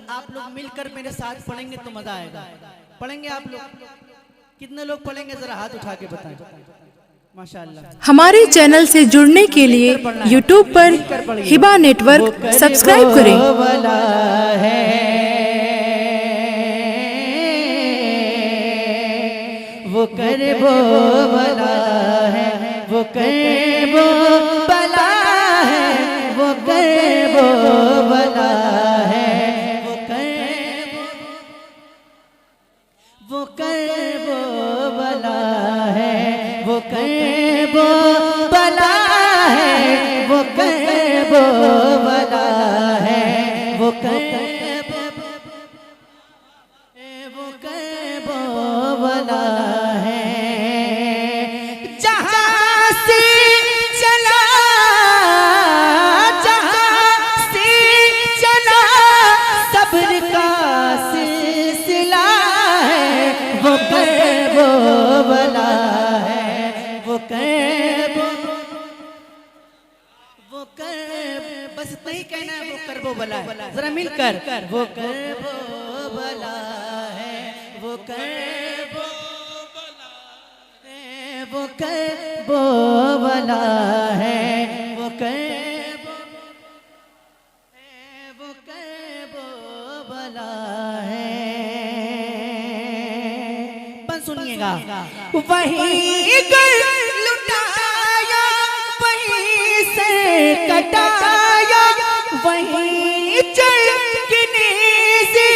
आप लोग मिलकर मेरे साथ पढ़ेंगे तो मजा आएगा। पढ़ेंगे आप लोग? कितने लोग पढ़ेंगे जरा हाथ उठा के बताएं। माशाअल्लाह। हमारे चैनल से जुड़ने के लिए YouTube पर हिबा नेटवर्क सब्सक्राइब करें। वो कर वो भला है, वो कर वो भला है, वो कर वो भला है, वो कर वो भला है, वो कर वो भला है, वो कर वो भला है, वो कर भला है। जहाँ से चला, जहाँ से चला सब्र का सिलसिला है, वो कर वो भला है, वो कर बस इतना ही कहना है, वो कर वो भला है। जरा मिलकर वो कर वो भला है, वो कर वो कर वो भला है, वो कर वो भला है। बस सुनिएगा। वहीं कर लुटाया, वहीं से कटाया, वहीं चढ़ने से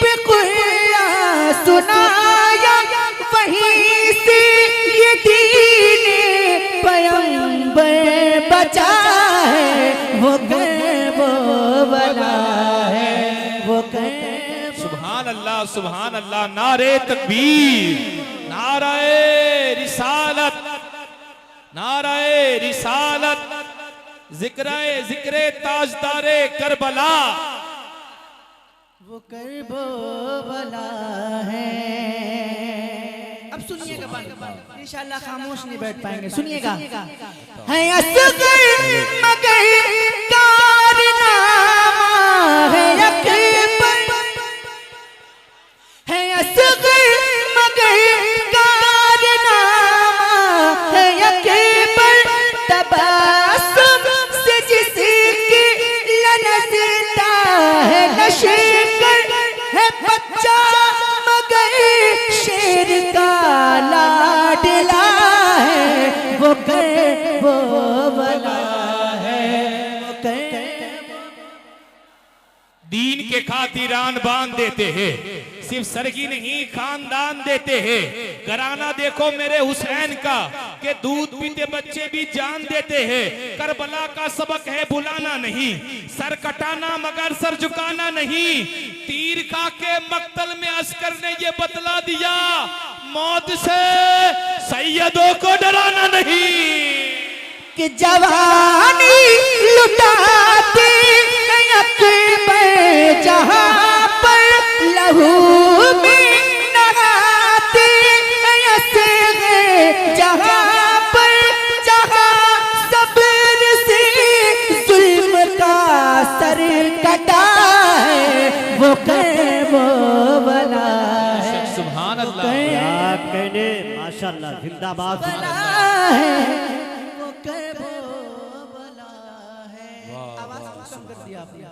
पे कुरान सुनाया, वहीं से ये दीने पैगंबर बचा है, वो कर वो भला है, वो कर। सुभान अल्लाह, नारे तकबीर, नाराए रिसालत, नाराए रिसालत, जिक्रे ताजदारे करबला। वो कर वो भला है। अब सुनिएगा, इंशाअल्लाह खामोश नहीं बैठ पाएंगे। सुनिएगा। है असगर मगर कारनामा है अकबर, है असगर मगर कारनामा है अकबर, तबस्सुम से जिसकी ललचता है नशकर, है बच्चा मगर शेर का लाडला है, वो कर वो भला है, वो कर। दीन के खातिरान बांध देते हैं, सिर्फ सरगी नहीं खानदान देते हैं। घराना देखो मेरे हुसैन का, के दूध पीते बच्चे भी जान देते हैं। करबला का सबक है भुलाना नहीं, सर कटाना मगर सर झुकाना नहीं। तीर खा के मक्तल में अस्कर ने ये बतला दिया, मौत से सैयदों को डराना नहीं। कि जवानी लुटाती अकबर, जहाँ पर लहू में नहाती असग़र, जहाँ पर जहाँ सब्र से जुल्म का सर कटा है, वो कर वो भला है। सुभान अल्लाह, क्या कहने, माशाअल्लाह, जिंदाबाद। वो कर वो भला है। आवाज कम कर दिया आपने,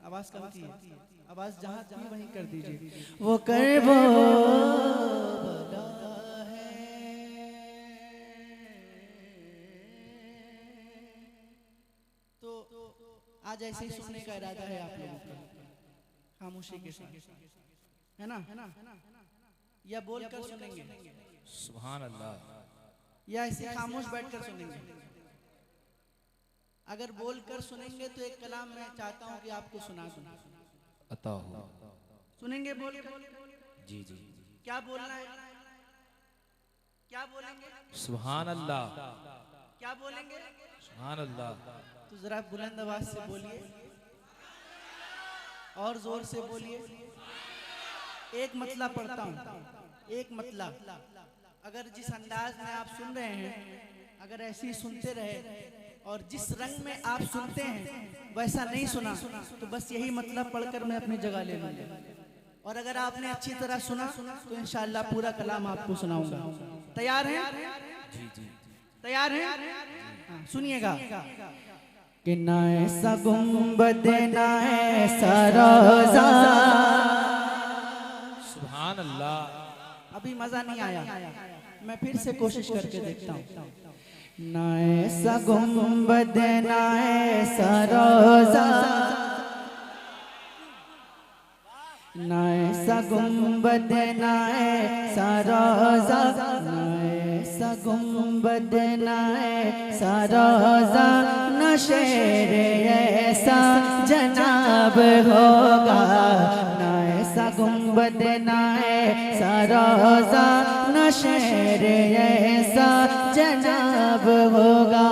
आवाज कम की, आवाज जहाँ थी वहीं कर दीजिए। वो कर वो भला है। तो आज ऐसे ही सुनने का इरादा है आप लोगों का, खामोशी के साथ, है ना? या बोल कर सुनेंगे? सुभान अल्लाह। या ऐसे खामोश बैठकर सुनेंगे? अगर बोलकर सुनेंगे तो एक कलाम मैं चाहता हूँ कि आपको सुना दूं। अता हो। सुनेंगे बोलकर? जी जी। क्या बोलना है? क्या बोलेंगे? सुभान अल्लाह, क्या बोलेंगे? सुभान अल्लाह। तो जरा बुलंद आवाज से बोलिए, और जोर से बोलिए। एक मतला पढ़ता हूँ, एक मतला। अगर जिस अंदाज में आप सुन रहे हैं, अगर ऐसे ही सुनते रहे और जिस रंग में आप सुनते हैं वैसा नहीं सुना तो बस यही मतलब पढ़कर मैं अपनी जगह ले लूंगा। और अगर आपने अच्छी तरह सुना तो इंशाअल्लाह पूरा कलाम आपको सुनाऊंगा। तैयार हैं? तैयार हैं? हाँ, सुनिएगा। कि ना ऐसा गुंबद ना ऐसा रोजा। सुभान अल्लाह। अभी मजा नहीं आया, मैं फिर से कोशिश करके देखता हूँ। ना ऐसा गुंबद ना ऐसा रोजा, ना ऐसा गुंबद ना ऐसा रोजा, ना ऐसा गुंबद ना ऐसा रोजा, न शेर ऐसा जनाब होगा। ना ऐसा गुंबद ना ऐसा रोजा, न शेर ऐसा जनाब होगा।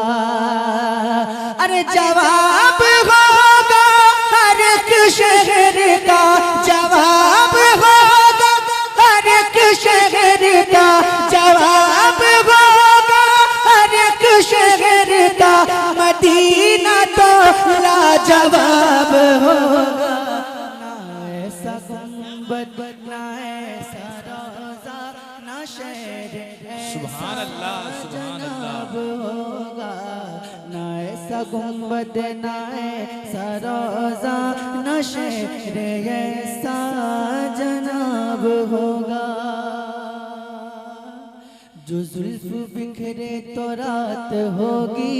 अरे जवाब होगा हर एक शहर का, जवाब होगा हर एक शहर का, जवाब होगा हर एक शहर का। मदीना तो लाजवाब होगा। ना ऐसा गुंबद ना ऐसा रोजा, ना शहर सुभान अल्लाह, सुभान अल्लाह। होगा। ना ऐसा गुंबद ना ऐसा रोजा, ना शहर ऐसा जनाब होगा। जो जुल्फ बिखरे तो रात होगी।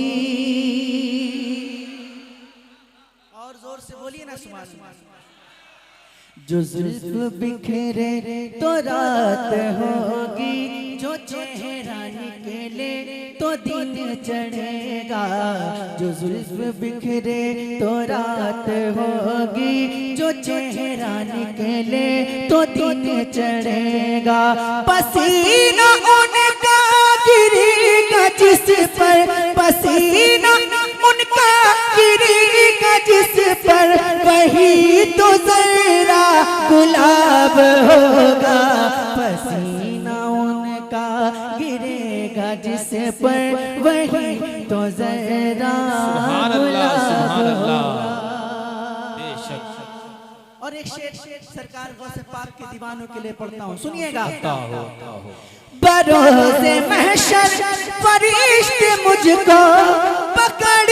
और जोर से बोलिए ना सुभान अल्लाह। जो जुल्फ बिखरे तो रात होगी, जो चेहरा निकले तो दिन चढ़ेगा। जो जुल्फ बिखरे तो रात होगी, जो चेहरा निकले तो दिन चढ़ेगा। पसीना उनका गिरेगा जिस पर, पसीना उनका गिरेगा जिस पर, वही तो जरा गुलाब होगा। पसीना उनका गिरेगा जिस पर, वही तो जरा गुलाब होगा। और एक शेर सरकार गौसे पाक के दीवानों के लिए पढ़ता हूँ, सुनिएगा। बरोज़े महशर फरिश्ते मुझको पकड़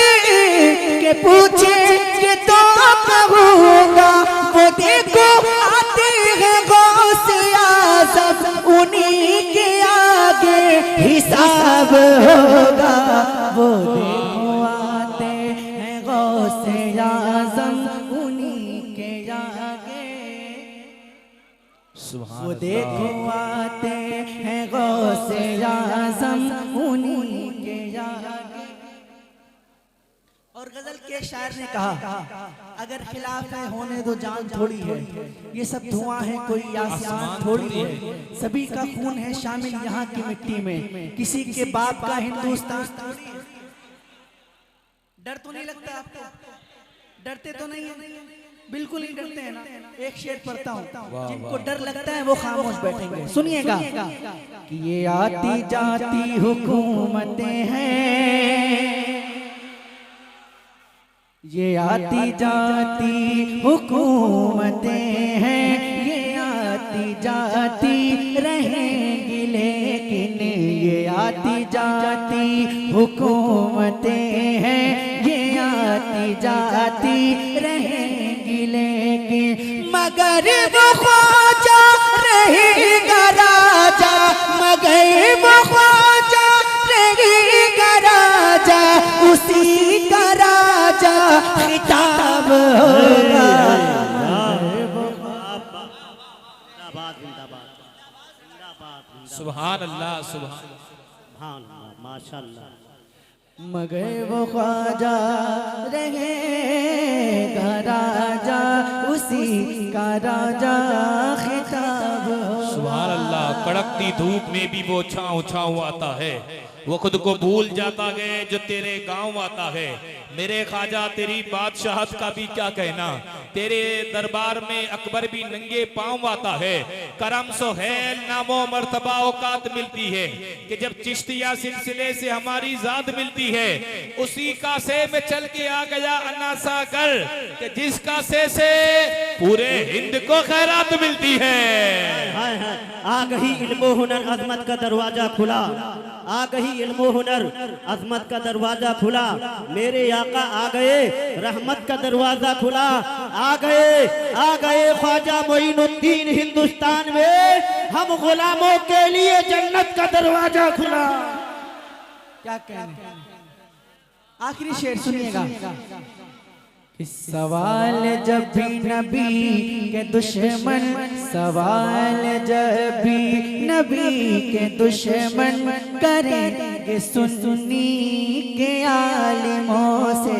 के पूछेंगे तो कहूँगा, वो देखो आते हैं गौसे आज़म, उन्हीं के आगे हिसाब होगा। वो देखो आते हैं गौसे आज़म, उन्हीं के आगे। वो देखो आते हैं गौसे आज़म, उन्हीं के आगे। और गजल के शायर ने कहा, अगर खिलाफ है होने दो जान थोड़ी है, ये सब धुआं है कोई आसमान थोड़ी है। सभी का खून है शामिल यहाँ की मिट्टी में, किसी के बाप का हिंदुस्तान थोड़ी है। डर तो नहीं लगता आपको? डरते तो नहीं है? बिल्कुल नहीं डरते हैं ना। एक शेर पढ़ता हूँ, जिनको डर लगता है वो खामोश बैठेंगे। सुनिएगा कि ये आती जाती हुकूमतें हैं, ये आती जाती हुकूमतें हैं, ये आती जाती रहेंगी लेकिन, ये आती जाती हुकूमतें हैं, ये आती जाती रहेंगी लेकिन, मगर वो ख्वाजा रहेगा राजा, मगर वो ख्वाजा रहेगा राजा, उसी का राजा खिताब होगा। सुभान अल्लाह, सुभान माशाअल्लाह। मगर वो ख्वाजा रहेगा राजा, उसी का राजा खिताब होगा। सुभान अल्लाह। कड़कती धूप में भी वो छाँव छाँव आता है, वो खुद को भूल जाता है जो तेरे गांव आता है। मेरे ख्वाजा तेरी बादशाहत का भी क्या कहना, तेरे दरबार में अकबर भी नंगे पांव आता है। करम सोहेल नामो मर्तबा औकात मिलती है कि जब चिश्तिया सिलसिले से हमारी जात मिलती मिलती है। उसी कासे में चल के आ गया अन्ना सागर कि जिस कासे से पूरे हिंद को खैरात मिलती है। हाय हाय, आ गई इल्मो हुनर अजमत का दरवाजा खुला, आ गई इल्मो हुनर अजमत का दरवाजा खुला, मेरे आका आ गए, रहमत का दरवाजा खुला, आ गए ख्वाजा मोइनुद्दीन हिंदुस्तान में, हम गुलामों के लिए जन्नत का दरवाजा खुला। क्या कहने, आखिरी शेर सुनिएगा। इस सवाल जब भी नबी के दुश्मन, सवाल जब भी नबी के दुश्मन करेंगे सुन्नी के आलिमों से,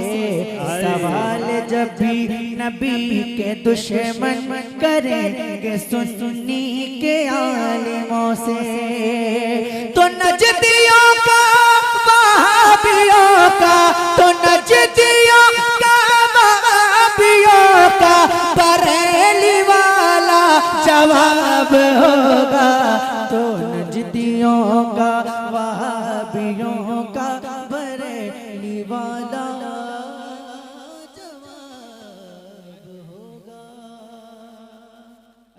सवाल जब भी नबी के दुश्मन करेंगे सुन्नी के आलिमों से, तो नजदियों का वहाबियों का, तो नजदियों का का बरेली वाला जवाब होगा, तो नजदियों का वहाबियों का बरेली वाला जवाब होगा।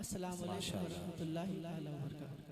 अस्सलाम वालेकुम व रहमतुल्लाहि व बरकातहू।